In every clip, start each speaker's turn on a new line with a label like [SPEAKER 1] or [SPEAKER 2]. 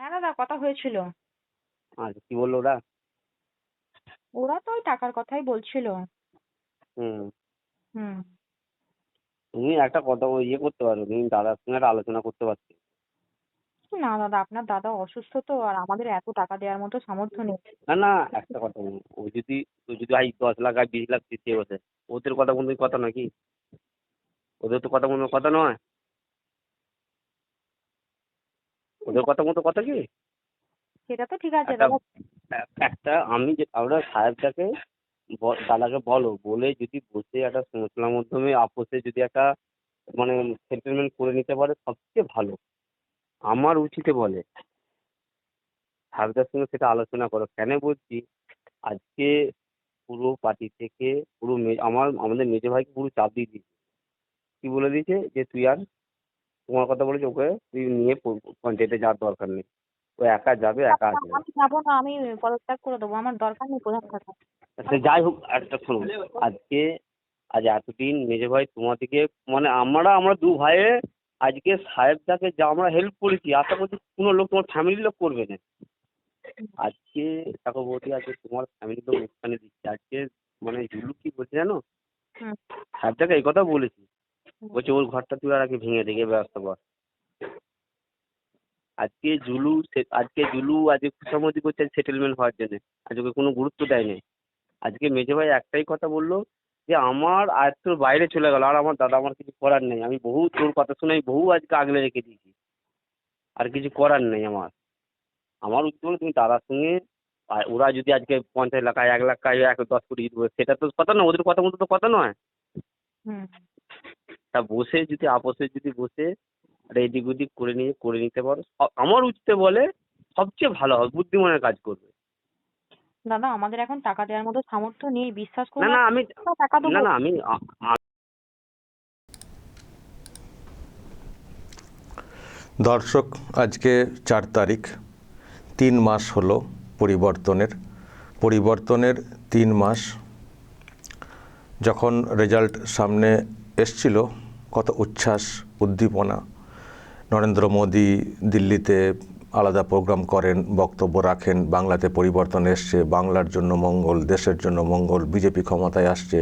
[SPEAKER 1] হ্যাঁ দাদা, কথা হয়েছিল।
[SPEAKER 2] আচ্ছা, কি বললো ওরা?
[SPEAKER 1] ওরা তো ওই টাকার কথাই বলছিল।
[SPEAKER 2] হুম।
[SPEAKER 1] হুম।
[SPEAKER 2] তুমি একটা কথা করতে পারো, তুমি দাদার সঙ্গে একটা আলোচনা করতে পারছো।
[SPEAKER 1] না দাদা, আপনার দাদা অসুস্থ তো, আর আমাদের এত টাকা দেওয়ার মতো সামর্থ্য নেই।
[SPEAKER 2] না না, একটা কথা বলুন, ও যদি ভাই 10 লাখ আর 20 লাখ দিতে বসে, ওদের কথা কোনো কথা নাকি? ওদের তো কথা কোনো কথা নয়। ওদের কথা মতো কথা কি?
[SPEAKER 1] সেটা তো ঠিক আছে
[SPEAKER 2] একটা
[SPEAKER 1] দাদা।
[SPEAKER 2] একটা আমরা সাহেবটাকে দাদাকে বলো, বলে যদি বসে একটা সমস্যার মাধ্যমে আপোষে যদি একটা মানে সেটেলমেন্ট করে নিতে পারে সবচেয়ে ভালো। আমার উচিতে বলে সাহেবদের সঙ্গে সেটা আলোচনা করো। কেন বলছি, আজকে পুরো পার্টি থেকে পুরো আমাদের মেজো ভাইকে পুরো চাপ দিয়ে দিয়েছে। কি বলে দিয়েছে যে তুই আর তোমার কথা বলেছে, ওকে তুই নিয়ে পঞ্চায়েতে যাওয়ার দরকার নেই, ও একা যাবে একা আসবে।
[SPEAKER 1] আমি যাবো না, আমি পদত্যাগ করে দেবো, আমার দরকার নেই প্রধান থাকা।
[SPEAKER 2] সে যাই হোক, একটা শুনুন, আজ এতদিন মেজো ভাই তোমাদেরকে মানে আমরা দু ভাইয়ে আজকে সাহেবদাকে যা আমরা হেল্প করেছি, আশা করছি কোনো লোক তোমার ফ্যামিলির লোক করবে না। আজকে দেখো বৌদি, আজকে তোমার ফ্যামিলির লোক উস্কানি দিচ্ছে। আজকে মানে জুলু কি বলছে জানো,
[SPEAKER 1] হুম।
[SPEAKER 2] সাহেবদাকে এই কথা বলেছি, বলছে ওর ঘরটা তুই আর আগে ভেঙে দেখে ব্যবস্থা কর। আজকে খুশামদি করছে সেটেলমেন্ট হওয়ার জন্য, আজকে কোনো গুরুত্ব দেয়নি। আজকে মেজো ভাই একটাই কথা বললো যে আমার আয়ত্তর বাইরে চলে গেল, আর আমার দাদা আমার কিছু করার নেই, আমি বহু তোর কথা শুনে আমি বহু আজকে আগলে রেখে দিয়েছি, আর কিছু করার নেই আমার। আমার উচিত হলো তুমি দাদার সঙ্গে, আর ওরা যদি আজকে 50 লাখ 1 লাখ 10 কোটি জিতবে, সেটা তো কথা নয়, ওদের কথা মতো তো কথা নয়।
[SPEAKER 1] হুম।
[SPEAKER 2] তা বসে যদি আপোষে যদি বসে আর এদিক ওদিক করে নিতে পারো, আমার উচিতে বলে সবচেয়ে ভালো হবে, বুদ্ধিমানের কাজ করবে।
[SPEAKER 1] দাদা, আমাদের এখন টাকা দেওয়ার মতো সামর্থ্য নেই, বিশ্বাস
[SPEAKER 2] না
[SPEAKER 1] করুন।
[SPEAKER 2] না
[SPEAKER 1] আমি
[SPEAKER 2] আমি
[SPEAKER 1] টাকা
[SPEAKER 2] না
[SPEAKER 1] দেবো?
[SPEAKER 2] না
[SPEAKER 3] দর্শক, আজকে 4 তারিখ, 3 মাস হলো পরিবর্তনের 3 মাস। যখন রেজাল্ট সামনে এসছিল, কত উচ্ছ্বাস উদ্দীপনা। নরেন্দ্র মোদী দিল্লিতে আলাদা প্রোগ্রাম করেন, বক্তব্য রাখেন, বাংলাতে পরিবর্তন এসছে, বাংলার জন্য মঙ্গল, দেশের জন্য মঙ্গল, বিজেপি ক্ষমতায় আসছে,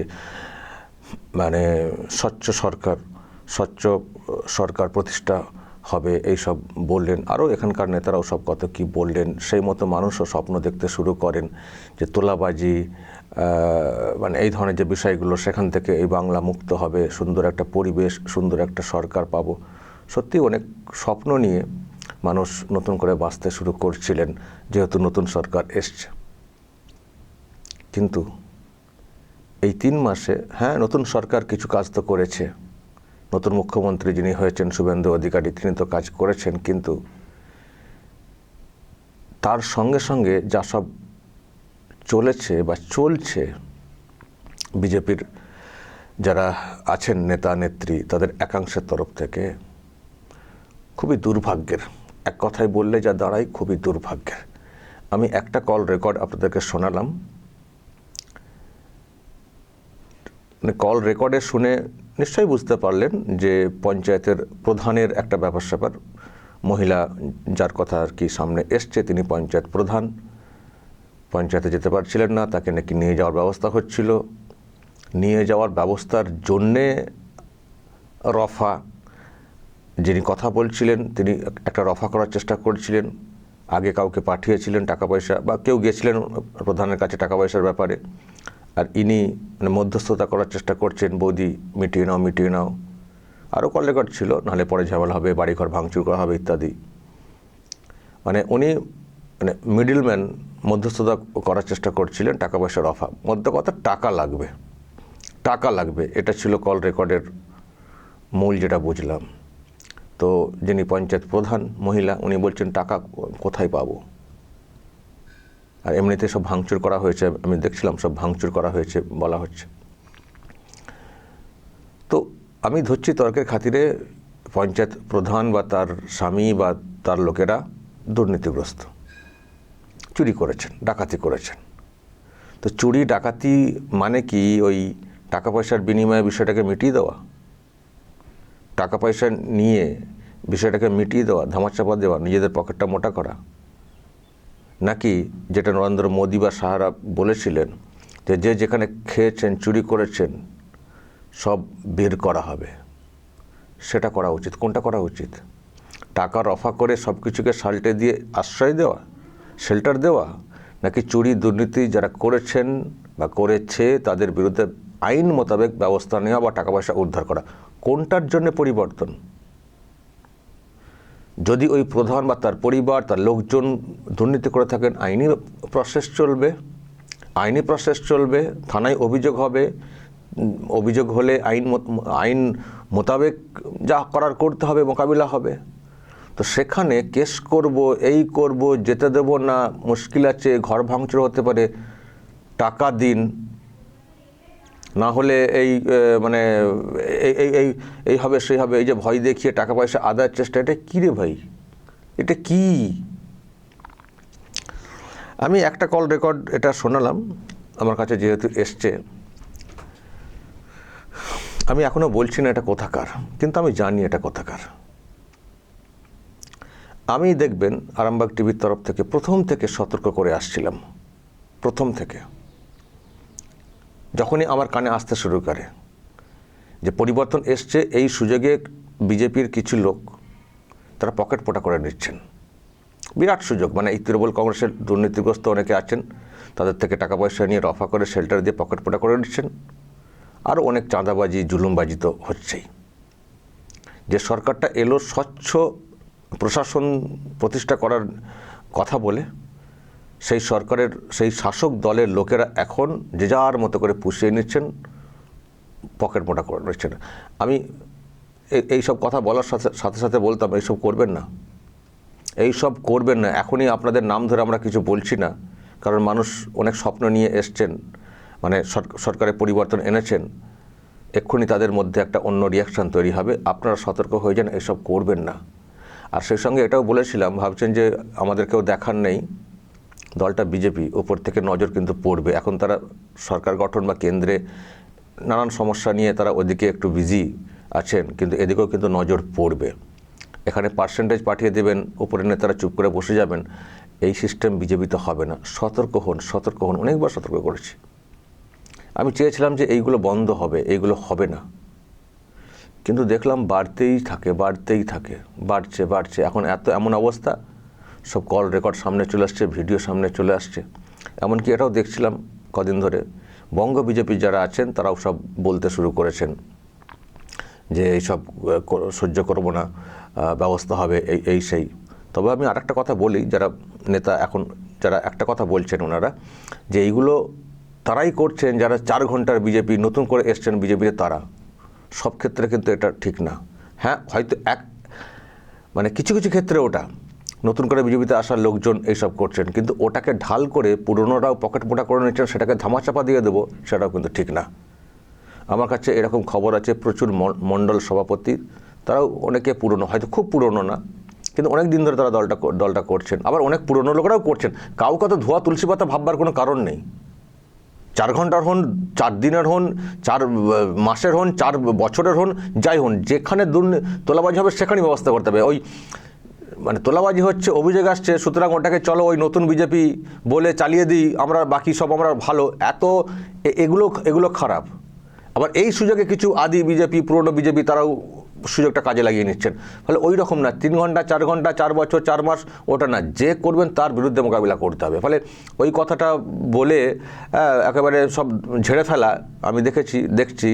[SPEAKER 3] মানে স্বচ্ছ সরকার প্রতিষ্ঠা হবে, এইসব বললেন। আরও এখানকার নেতারাও সব কত কী বললেন। সেই মতো মানুষও স্বপ্ন দেখতে শুরু করেন যে তোলাবাজি, মানে এই ধরনের যে বিষয়গুলো, সেখান থেকে এই বাংলা মুক্ত হবে, সুন্দর একটা পরিবেশ, সুন্দর একটা সরকার পাবো। সত্যি অনেক স্বপ্ন নিয়ে মানুষ নতুন করে বাঁচতে শুরু করছিলেন, যেহেতু নতুন সরকার এসছে। কিন্তু এই 3 মাসে হ্যাঁ, নতুন সরকার কিছু কাজ তো করেছে। নতুন মুখ্যমন্ত্রী যিনি হয়েছেন শুভেন্দু অধিকারী, তিনি তো কাজ করেছেন, কিন্তু তার সঙ্গে সঙ্গে যা সব চলেছে বা চলছে, বিজেপির যারা আছেন নেতা নেত্রী, তাদের একাংশের তরফ থেকে খুবই দুর্ভাগ্যের। এক কথায় বললে যা দাঁড়ায়, খুবই দুর্ভাগ্যের। আমি একটা কল রেকর্ড আপনাদেরকে শোনালাম। মানে কল রেকর্ডে শুনে নিশ্চয়ই বুঝতে পারলেন যে পঞ্চায়েতের প্রধানের একটা ব্যাপার স্যাপার, মহিলা যার কথা আর কি সামনে এসছে, তিনি পঞ্চায়েত প্রধান, পঞ্চায়েতে যেতে পারছিলেন না, তাকে নাকি নিয়ে যাওয়ার ব্যবস্থা হচ্ছিল। নিয়ে যাওয়ার ব্যবস্থার জন্যে রফা, যিনি কথা বলছিলেন তিনি একটা রফা করার চেষ্টা করছিলেন। আগে কাউকে পাঠিয়েছিলেন টাকা পয়সা, বা কেউ গিয়েছিলেন প্রধানের কাছে টাকা পয়সার ব্যাপারে, আর ইনি মানে মধ্যস্থতা করার চেষ্টা করছেন, বৌদি মিটিয়ে নাও। আরও কল রেকর্ড ছিল, নাহলে পরে ঝামেলা হবে, বাড়িঘর ভাঙচুর করা হবে ইত্যাদি। মানে উনি মানে মিডলম্যান, মধ্যস্থতা করার চেষ্টা করছিলেন, টাকা পয়সার অফার, মধ্যে কথা টাকা লাগবে, এটা ছিল কল রেকর্ডের মূল, যেটা বুঝলাম। তো যিনি পঞ্চায়েত প্রধান মহিলা, উনি বলছেন টাকা কোথায় পাবো। আর এমনিতে সব ভাঙচুর করা হয়েছে, আমি দেখছিলাম সব ভাঙচুর করা হয়েছে বলা হচ্ছে। তো আমি ধরছি তর্কের খাতিরে পঞ্চায়েত প্রধান বা তার স্বামী বা তার লোকেরা দুর্নীতিগ্রস্ত, চুরি করেছেন, ডাকাতি করেছেন। তো চুরি ডাকাতি মানে কি ওই টাকা পয়সার বিনিময়ে বিষয়টাকে মিটিয়ে দেওয়া? টাকা পয়সা নিয়ে বিষয়টাকে মিটিয়ে দেওয়া, ধামাচাপা দেওয়া, নিজেদের পকেটটা মোটা করা, নাকি যেটা নরেন্দ্র মোদী বা সাহারা বলেছিলেন যে যে যেখানে খেয়েছেন, চুরি করেছেন সব বের করা হবে, সেটা করা উচিত? কোনটা করা উচিত? টাকা রফা করে সব কিছুকে সাল্টে দিয়ে আশ্রয় দেওয়া, শেল্টার দেওয়া, নাকি চুরি দুর্নীতি যারা করেছেন বা করেছে তাদের বিরুদ্ধে আইন মোতাবেক ব্যবস্থা নেওয়া বা টাকা পয়সা উদ্ধার করা? কোনটার জন্য পরিবর্তন? যদি ওই প্রধান বা তার পরিবার, তার লোকজন দুর্নীতি করে থাকেন, আইনি প্রসেস চলবে, থানায় অভিযোগ হবে, অভিযোগ হলে আইন মোতাবেক যা করার করতে হবে, মোকাবিলা হবে। তো সেখানে কেস করব, এই করব, যেতে দেব না, মুশকিল আছে, ঘর ভাঙচুর হতে পারে, টাকা দিন, না হলে এই মানে এই হবে সেই হবে, এই যে ভয় দেখিয়ে টাকা পয়সা আদায়ের চেষ্টা, এটা কী রে ভাই? এটা কি? আমি একটা কল রেকর্ড এটা শোনালাম, আমার কাছে যেহেতু এসছে। আমি এখনও বলছি না এটা কোথাকার, কিন্তু আমি জানি এটা কোথাকার। আমি দেখবেন আরামবাগ টিভির তরফ থেকে প্রথম থেকে সতর্ক করে আসছিলাম, প্রথম থেকে, যখনই আমার কানে আসতে শুরু করে যে পরিবর্তন এসছে, এই সুযোগে বিজেপির কিছু লোক তারা পকেট পোটা করে নিচ্ছেন। বিরাট সুযোগ, মানে এই তৃণমূল কংগ্রেসের দুর্নীতিগ্রস্ত অনেকে আছেন, তাদের থেকে টাকা পয়সা নিয়ে রফা করে শেল্টার দিয়ে পকেট পোটা করে নিচ্ছেন। আরও অনেক চাঁদাবাজি, জুলুমবাজি তো হচ্ছেই। যে সরকারটা এলো স্বচ্ছ প্রশাসন প্রতিষ্ঠা করার কথা বলে, সেই সরকারের সেই শাসক দলের লোকেরা এখন যে যার মতো করে পুষিয়ে নিচ্ছেন, পকেট মোটা করে নিচ্ছেন। আমি এইসব কথা বলার সাথে সাথে বলতাম, এইসব করবেন না, এইসব করবেন না। এখনই আপনাদের নাম ধরে আমরা কিছু বলছি না, কারণ মানুষ অনেক স্বপ্ন নিয়ে এসছেন, মানে সরকারের পরিবর্তন এনেছেন, এক্ষুনি তাদের মধ্যে একটা অন্য রিয়াকশান তৈরি হবে। আপনারা সতর্ক হয়ে যান, এসব করবেন না। আর সেই সঙ্গে এটাও বলেছিলাম, ভাবছেন যে আমাদের কেউ দেখার নেই, দলটা বিজেপি, ওপর থেকে নজর কিন্তু পড়বে। এখন তারা সরকার গঠন বা কেন্দ্রে নানান সমস্যা নিয়ে তারা ওদিকে একটু বিজি আছেন, কিন্তু এদিকেও কিন্তু নজর পড়বে। এখানে পার্সেন্টেজ পাঠিয়ে দেবেন, ওপরের নেতারা চুপ করে বসে যাবেন, এই সিস্টেম বিজেপিতে হবে না। সতর্ক হন, সতর্ক হন। অনেকবার সতর্ক করেছি। আমি চেয়েছিলাম যে এইগুলো বন্ধ হবে, এইগুলো হবে না, কিন্তু দেখলাম বাড়তেই থাকে, বাড়ছে। এখন এমন অবস্থা, সব কল রেকর্ড সামনে চলে আসছে, ভিডিও সামনে চলে আসছে। এমনকি এটাও দেখছিলাম কদিন ধরে, বঙ্গ বিজেপি যারা আছেন তারাও সব বলতে শুরু করেছেন যে এইসব সহ্য করব না, ব্যবস্থা হবে, এই সেই। তবে আমি আরেকটা কথা বলি, যারা নেতা এখন যারা একটা কথা বলছেন ওনারা, যে এইগুলো তারাই করছেন যারা 4 ঘন্টার বিজেপি, নতুন করে এসছেন বিজেপিতে, তারা। সব ক্ষেত্রে কিন্তু এটা ঠিক না। হ্যাঁ, হয়তো মানে কিছু কিছু ক্ষেত্রে ওটা নতুন করে বিজেপিতে আসার লোকজন এইসব করছেন, কিন্তু ওটাকে ঢাল করে পুরনোরাও পকেট মোটা করে নিচ্ছেন, সেটাকে ধামাচাপা দিয়ে দেবো, সেটাও কিন্তু ঠিক না। আমার কাছে এরকম খবর আছে, প্রচুর মণ্ডল সভাপতি, তারাও অনেকে পুরনো, হয়তো খুব পুরনো না, কিন্তু অনেক দিন ধরে তারা দলটা করছেন। আবার অনেক পুরনো লোকেরাও করছেন। কাউকে তো ধোয়া তুলসী পাতা ভাববার কোনো কারণ নেই। 4 ঘন্টার হন, 4 দিনের হন, 4 মাসের হন, 4 বছরের হন, যাই হন, যেখানে তোলাবাজি হবে সেখানেই ব্যবস্থা করতে হবে। ওই মানে তোলাবাজি হচ্ছে, অভিযোগ আসছে, সুতরাং ওটাকে চলো ওই নতুন বিজেপি বলে চালিয়ে দিই, আমরা বাকি সব আমরা ভালো, এগুলো খারাপ। আবার এই সুযোগে কিছু আদি বিজেপি, পুরনো বিজেপি, তারাও সুযোগটা কাজে লাগিয়ে নিচ্ছেন। ফলে ওই রকম না, 3 ঘন্টা, 4 ঘন্টা, 4 বছর, 4 মাস, ওটা না, যে করবেন তার বিরুদ্ধে মোকাবিলা করতে হবে। ফলে ওই কথাটা বলে একেবারে সব ঝেড়ে ফেলা আমি দেখছি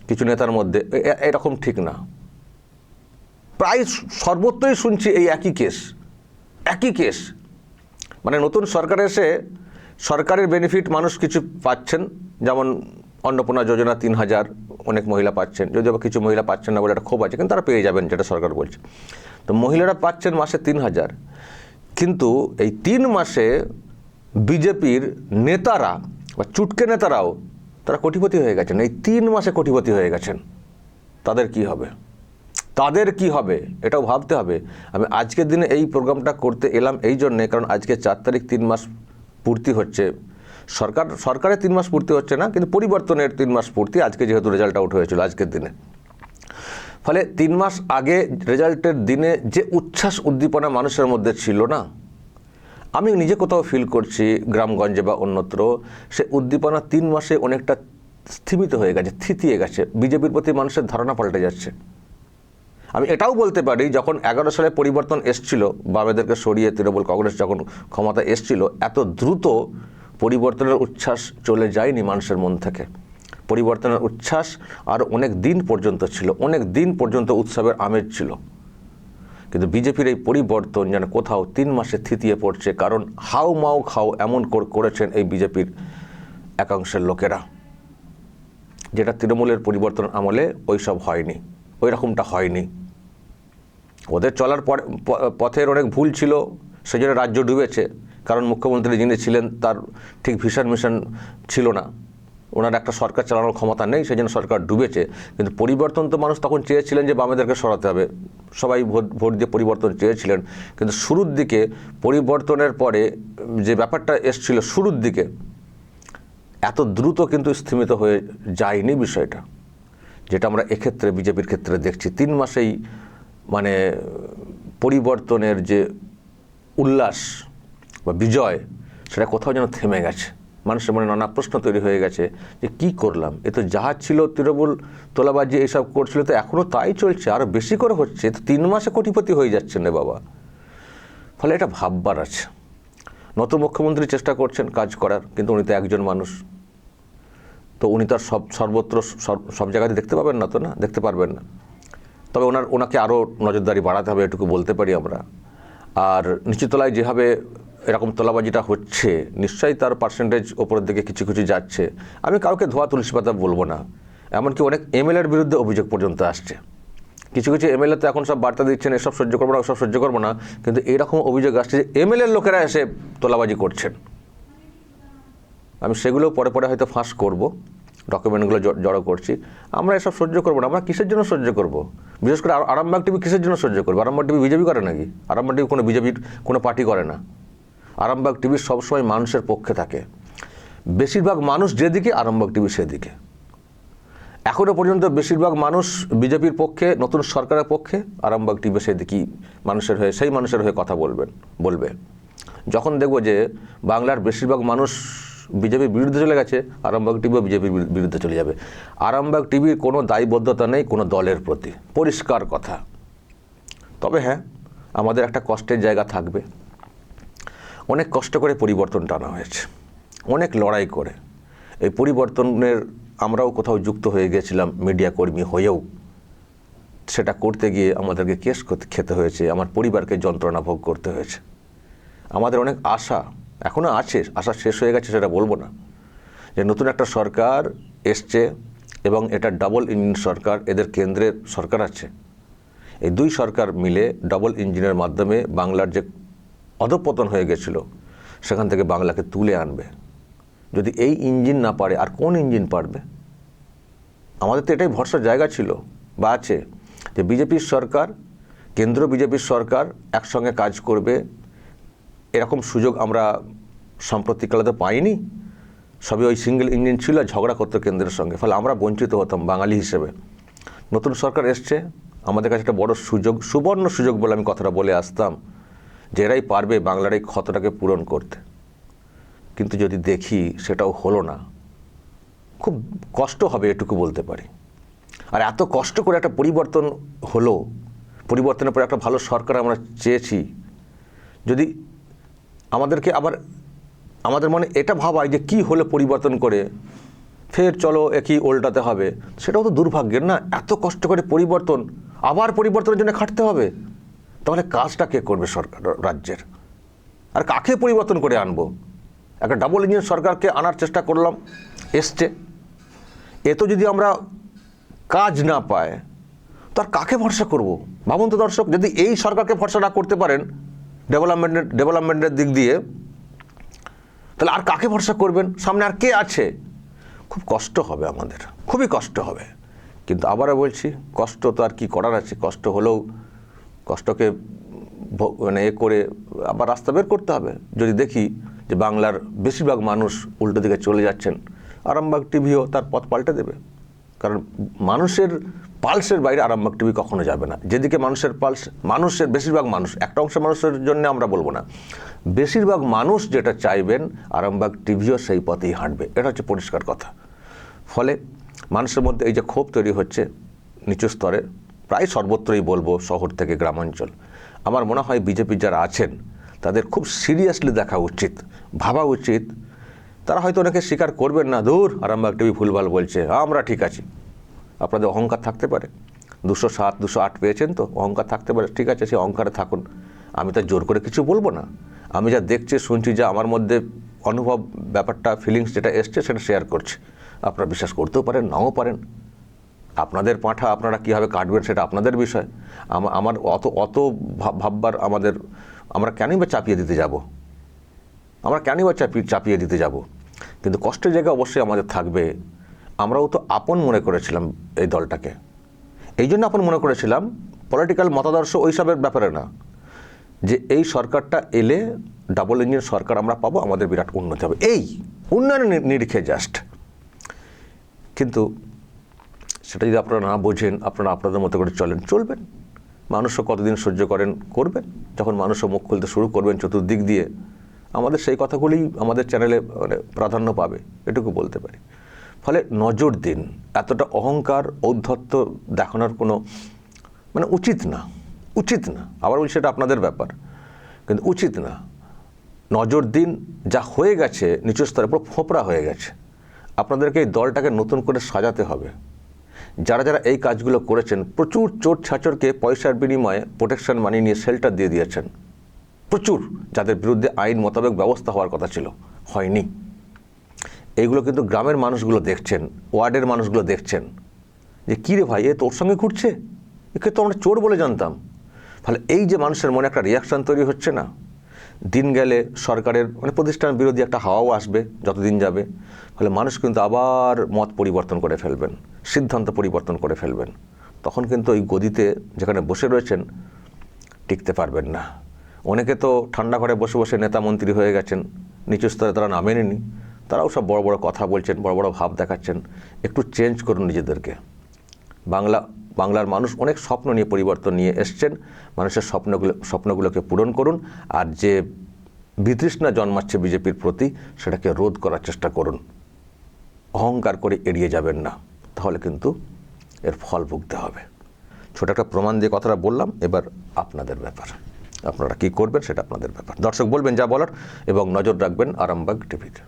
[SPEAKER 3] কিছু নেতার মধ্যে, এরকম ঠিক না। প্রায় সর্বত্রই শুনছি এই একই কেস। মানে নতুন সরকার এসে সরকারের বেনিফিট মানুষ কিছু পাচ্ছেন, যেমন অন্নপূর্ণা যোজনা 3000 অনেক মহিলা পাচ্ছেন, যদিও কিছু মহিলা পাচ্ছেন না বলে একটা ক্ষোভ আছে, কিন্তু তারা পেয়ে যাবেন, যেটা সরকার বলছে। তো মহিলারা পাচ্ছেন মাসে 3000, কিন্তু এই 3 মাসে বিজেপির নেতারা বা চুটকে নেতারাও তারা কোটিপতি হয়ে গেছেন। এই 3 মাসে কোটিপতি হয়ে গেছেন। তাদের কি হবে এটাও ভাবতে হবে। আমি আজকের দিনে এই প্রোগ্রামটা করতে এলাম এই জন্যে, কারণ আজকে 4 তারিখ 3 মাস পূর্তি হচ্ছে। সরকারের 3 মাস পূর্তি হচ্ছে না, কিন্তু পরিবর্তনের 3 মাস পূর্তি আজকে, যেহেতু রেজাল্ট আউট হয়েছিল আজকের দিনে। ফলে 3 মাস আগে রেজাল্টের দিনে যে উচ্ছ্বাস উদ্দীপনা মানুষের মধ্যে ছিল না, আমি নিজে কোথাও ফিল করছি গ্রামগঞ্জে বা অন্যত্র, সে উদ্দীপনা 3 মাসে অনেকটা স্থিমিত হয়ে গেছে, থিতিয়ে গেছে। বিজেপির প্রতি মানুষের ধারণা পাল্টে যাচ্ছে। আমি এটাও বলতে পারি, যখন 11 সালে পরিবর্তন এসছিল, বামেদেরকে সরিয়ে তৃণমূল কংগ্রেস যখন ক্ষমতা এসছিল, এত দ্রুত পরিবর্তনের উচ্ছ্বাস চলে যায়নি মানুষের মন থেকে। পরিবর্তনের উচ্ছ্বাস আর অনেক দিন পর্যন্ত ছিল, অনেক দিন পর্যন্ত উৎসবের আমেজ ছিল। কিন্তু বিজেপির এই পরিবর্তন যেন কোথাও 3 মাসে থিতিয়ে পড়ছে, কারণ হাউ মাউ খাও এমন করেছেন এই বিজেপির একাংশের লোকেরা, যেটা তৃণমূলের পরিবর্তন আমলে ওইসব হয়নি, ওই রকমটা হয়নি। ওদের চলার পথের অনেক ভুল ছিল, সেই জন্য রাজ্য ডুবেছে। কারণ মুখ্যমন্ত্রী যিনি ছিলেন তার ঠিক ভিশন মিশন ছিল না, ওনার একটা সরকার চালানোর ক্ষমতা নেই, সেই জন্য সরকার ডুবেছে। কিন্তু পরিবর্তন তো মানুষ তখন চেয়েছিলেন যে বামেদেরকে সরাতে হবে, সবাই ভোট দিয়ে পরিবর্তন চেয়েছিলেন। কিন্তু শুরুর দিকে পরিবর্তনের পরে যে ব্যাপারটা এসছিল শুরুর দিকে, এত দ্রুত কিন্তু স্থিমিত হয়ে যায়নি বিষয়টা, যেটা আমরা এক্ষেত্রে বিজেপির ক্ষেত্রে দেখছি। 3 মাসেই মানে পরিবর্তনের যে উল্লাস বা বিজয়, সেটা কোথাও যেন থেমে গেছে। মানুষের মনে নানা প্রশ্ন তৈরি হয়ে গেছে যে কি করলাম, এ তো যাহা ছিল তৃণমূল তোলাবাজি এইসব করছিল, তো এখনও তাই চলছে, আরও বেশি করে হচ্ছে, তো 3 মাসে কোটিপতি হয়ে যাচ্ছেন রে বাবা। ফলে এটা ভাববার আছে। নতুন মুখ্যমন্ত্রী চেষ্টা করছেন কাজ করার, কিন্তু উনি তো একজন মানুষ, তো উনি তো আর সর্বত্র সব জায়গাতে দেখতে পাবেন না, তো না দেখতে পারবেন না। তবে ওনাকে আরও নজরদারি বাড়াতে হবে, এটুকু বলতে পারি আমরা। আর নিচুতলায় যেভাবে এরকম তোলাবাজিটা হচ্ছে, নিশ্চয়ই তার পার্সেন্টেজ ওপরের দিকে কিছু কিছু যাচ্ছে। আমি কাউকে ধোয়া তুলসী পাতা বলবো না, এমনকি অনেক এমএলএর বিরুদ্ধে অভিযোগ পর্যন্ত আসছে। কিছু কিছু এমএলএ তো এখন সব বার্তা দিচ্ছেন এসব সহ্য করবো না, ওসব সহ্য করবো না, কিন্তু এইরকম অভিযোগ আসছে যে এমএলএর লোকেরা এসে তোলাবাজি করছেন। আমি সেগুলো পরে পরে হয়তো ফাঁস করব, ডকুমেন্টগুলো জড়ো করছি। আমরা এসব সহ্য করবো না। আমরা কিসের জন্য সহ্য করব? বিশেষ করে আরামবাগ টিভি কিসের জন্য সহ্য করবে? আরামবাগ টিভি বিজেপি করে নাকি? আরামবাগ টিভি কোনো বিজেপির কোনো পার্টি করে না। আরামবাগ টিভি সবসময় মানুষের পক্ষে থাকে, বেশিরভাগ মানুষ যেদিকে আরামবাগ টিভি সেদিকে। এখনও পর্যন্ত বেশিরভাগ মানুষ বিজেপির পক্ষে, নতুন সরকারের পক্ষে, আরামবাগ টিভি সেদিকেই মানুষের হয়ে, সেই মানুষের হয়ে কথা বলবে। যখন দেখব যে বাংলার বেশিরভাগ মানুষ বিজেপির বিরুদ্ধে চলে গেছে, আরামবাগ টিভিও বিজেপির বিরুদ্ধে চলে যাবে। আরামবাগ টিভির কোনো দায়বদ্ধতা নেই কোনো দলের প্রতি, পরিষ্কার কথা। তবে হ্যাঁ, আমাদের একটা কষ্টের জায়গা থাকবে। অনেক কষ্ট করে পরিবর্তনটা আনা হয়েছে, অনেক লড়াই করে। এই পরিবর্তনের আমরাও কোথাও যুক্ত হয়ে গেছিলাম মিডিয়া কর্মী হয়েও। সেটা করতে গিয়ে আমাদেরকে কেস খেতে হয়েছে, আমার পরিবারকে যন্ত্রণা ভোগ করতে হয়েছে। আমাদের অনেক আশা এখনও আছে, আশা শেষ হয়ে গেছে সেটা বলবো না, যে নতুন একটা সরকার এসছে এবং এটা ডাবল ইঞ্জিন সরকার, এদের কেন্দ্রের সরকার আছে। এই দুই সরকার মিলে ডাবল ইঞ্জিনের মাধ্যমে বাংলার যে অধঃপতন হয়ে গেছিল সেখান থেকে বাংলাকে তুলে আনবে। যদি এই ইঞ্জিন না পারে আর কোন ইঞ্জিন পারবে? আমাদের তো এটাই ভরসার জায়গা ছিল বা আছে, যে বিজেপির সরকার, কেন্দ্র বিজেপির সরকার একসঙ্গে কাজ করবে। এরকম সুযোগ আমরা সাম্প্রতিককালে তো পাইনি। সবই ওই সিঙ্গেল ইঞ্জিন ছিল, ঝগড়া করতো কেন্দ্রের সঙ্গে, ফলে আমরা বঞ্চিত হতাম বাঙালি হিসেবে। নতুন সরকার এসছে, আমাদের কাছে একটা বড় সুযোগ, সুবর্ণ সুযোগ বলে আমি কথাটা বলে আসতাম, যে এরাই পারবে বাংলার এই ক্ষতটাকে পূরণ করতে। কিন্তু যদি দেখি সেটাও হলো না, খুব কষ্ট হবে, এটুকু বলতে পারি। আর এত কষ্ট করে একটা পরিবর্তন হলো, পরিবর্তনের পরে একটা ভালো সরকার আমরা চেয়েছি, যদি আমাদেরকে আবার আমাদের মনে এটা ভাবায় যে কি হলে পরিবর্তন করে ফের চলো একই উল্টাতে হবে, সেটাও তো দুর্ভাগ্যের না। এত কষ্ট করে পরিবর্তন, আবার পরিবর্তনের জন্য খাটতে হবে, তাহলে কাজটা কে করবে সরকার, রাজ্যের? আর কাকে পরিবর্তন করে আনবো? একটা ডাবল ইঞ্জিন সরকারকে আনার চেষ্টা করলাম, এসছে, এ তো যদি আমরা কাজ না পায় তো আর কাকে ভরসা করব? ভাবুন তো দর্শক, যদি এই সরকারকে ভরসা না করতে পারেন ডেভেলপমেন্টের দিক দিয়ে, তাহলে আর কাকে ভরসা করবেন? সামনে আর কে আছে? খুব কষ্ট হবে আমাদের, খুবই কষ্ট হবে। কিন্তু আবারও বলছি, কষ্ট তো আর কি করার আছে, কষ্ট হলেও কষ্টকে মানে করে আবার রাস্তা বের করতে হবে। যদি দেখি যে বাংলার বেশিরভাগ মানুষ উল্টো দিকে চলে যাচ্ছেন, আরামবাগ টিভিও তার পথ পাল্টে দেবে। কারণ মানুষের পালসের বাইরে আরামবাগ টিভি কখনো যাবে না। যেদিকে মানুষের পালস, মানুষের বেশিরভাগ মানুষ, একটা অংশের মানুষের জন্য আমরা বলবো না, বেশিরভাগ মানুষ যেটা চাইবেন আরামবাগ টিভিও সেই পথেই হাঁটবে, এটা হচ্ছে পরিষ্কার কথা। ফলে মানুষের মধ্যে এই যে ক্ষোভ তৈরি হচ্ছে নিচু স্তরে, প্রায় সর্বত্রই বলবো, শহর থেকে গ্রামাঞ্চল, আমার মনে হয় বিজেপির যারা আছেন তাদের খুব সিরিয়াসলি দেখা উচিত, ভাবা উচিত। তারা হয়তো অনেকে স্বীকার করবেন না, দূর আরামবাগ টিভি ভুলভাল বলছে, আমরা ঠিক আছি। আপনাদের অহংকার থাকতে পারে, 207, 208 পেয়েছেন তো, অহংকার থাকতে পারে, ঠিক আছে, সেই অহংকারে থাকুন। আমি তো জোর করে কিছু বলবো না। আমি যা দেখছি শুনছি, যা আমার মধ্যে অনুভব, ব্যাপারটা ফিলিংস যেটা এসছে সেটা শেয়ার করছি। আপনারা বিশ্বাস করতেও পারেন, নাও পারেন। আপনাদের পাঁঠা আপনারা কীভাবে কাটবেন সেটা আপনাদের বিষয়। আমার অত ভাববার আমরা কেনই বা চাপিয়ে দিতে যাব, চাপিয়ে দিতে যাব। কিন্তু কষ্টের জায়গা অবশ্যই আমাদের থাকবে। আমরাও তো আপন মনে করেছিলাম এই দলটাকে, এই জন্য আপন মনে করেছিলাম, পলিটিক্যাল মতাদর্শ ওইসবের ব্যাপারে না, যে এই সরকারটা এলে ডাবল ইঞ্জিন সরকার আমরা পাবো, আমাদের বিরাট উন্নতি হবে, এই উন্নয়নের নিরিখে জাস্ট। কিন্তু সেটা যদি আপনারা না বোঝেন, আপনারা আপনাদের মতো করে চলবেন। মানুষও কতদিন সহ্য করবেন। যখন মানুষও মুখ খুলতে শুরু করবেন চতুর্দিক দিয়ে, আমাদের সেই কথাগুলি আমাদের চ্যানেলে প্রাধান্য পাবে, এটুকু বলতে পারি। ফলে নজর দিন, এতটা অহংকার ঔদ্ধত্য দেখানোর কোনো উচিত না। আবার বলছি, সেটা আপনাদের ব্যাপার, কিন্তু উচিত না। নজর দিন, যা হয়ে গেছে নিচু স্তরে পুরো ফোপড়া হয়ে গেছে। আপনাদেরকে এই দলটাকে নতুন করে সাজাতে হবে। যারা এই কাজগুলো করেছেন, প্রচুর চোর ছাচরকে পয়সার বিনিময়ে প্রোটেকশন মানি নিয়ে শেল্টার দিয়ে দিয়েছেন, প্রচুর, যাদের বিরুদ্ধে আইন মোতাবেক ব্যবস্থা হওয়ার কথা ছিল, হয়নি। এইগুলো কিন্তু গ্রামের মানুষগুলো দেখছেন, ওয়ার্ডের মানুষগুলো দেখছেন, যে কী রে ভাই, এ তোর সঙ্গে ঘুরছে, একে তো আমরা চোর বলে জানতাম। ফলে এই যে মানুষের মনে একটা রিয়াকশান তৈরি হচ্ছে না, দিন গেলে সরকারের প্রতিষ্ঠান বিরোধী একটা হাওয়াও আসবে যতদিন যাবে। ফলে মানুষ কিন্তু আবার মত পরিবর্তন করে ফেলবেন, সিদ্ধান্ত পরিবর্তন করে ফেলবেন। তখন কিন্তু ওই গদিতে যেখানে বসে রয়েছেন টিকতে পারবেন না। অনেকে তো ঠান্ডা ঘরে বসে বসে নেতা মন্ত্রী হয়ে গেছেন, নিচু স্তরে তারা নামেননি, তারাও সব বড় বড় কথা বলছেন, বড় বড় ভাব দেখাচ্ছেন। একটু চেঞ্জ করুন নিজেদেরকে। বাংলার মানুষ অনেক স্বপ্ন নিয়ে পরিবর্তন নিয়ে এসছেন, মানুষের স্বপ্নগুলোকে পূরণ করুন। আর যে বিতৃষ্ণা জন্মাচ্ছে বিজেপির প্রতি, সেটাকে রোধ করার চেষ্টা করুন। অহংকার করে এড়িয়ে যাবেন না, তাহলে কিন্তু এর ফল ভুগতে হবে। ছোট একটা প্রমাণ দিয়ে কথাটা বললাম, এবার আপনাদের ব্যাপার, আপনারা কি করবেন সেটা আপনাদের ব্যাপার। দর্শক বলবেন যা বলার, এবং নজর রাখবেন আরামবাগ টিভিতে।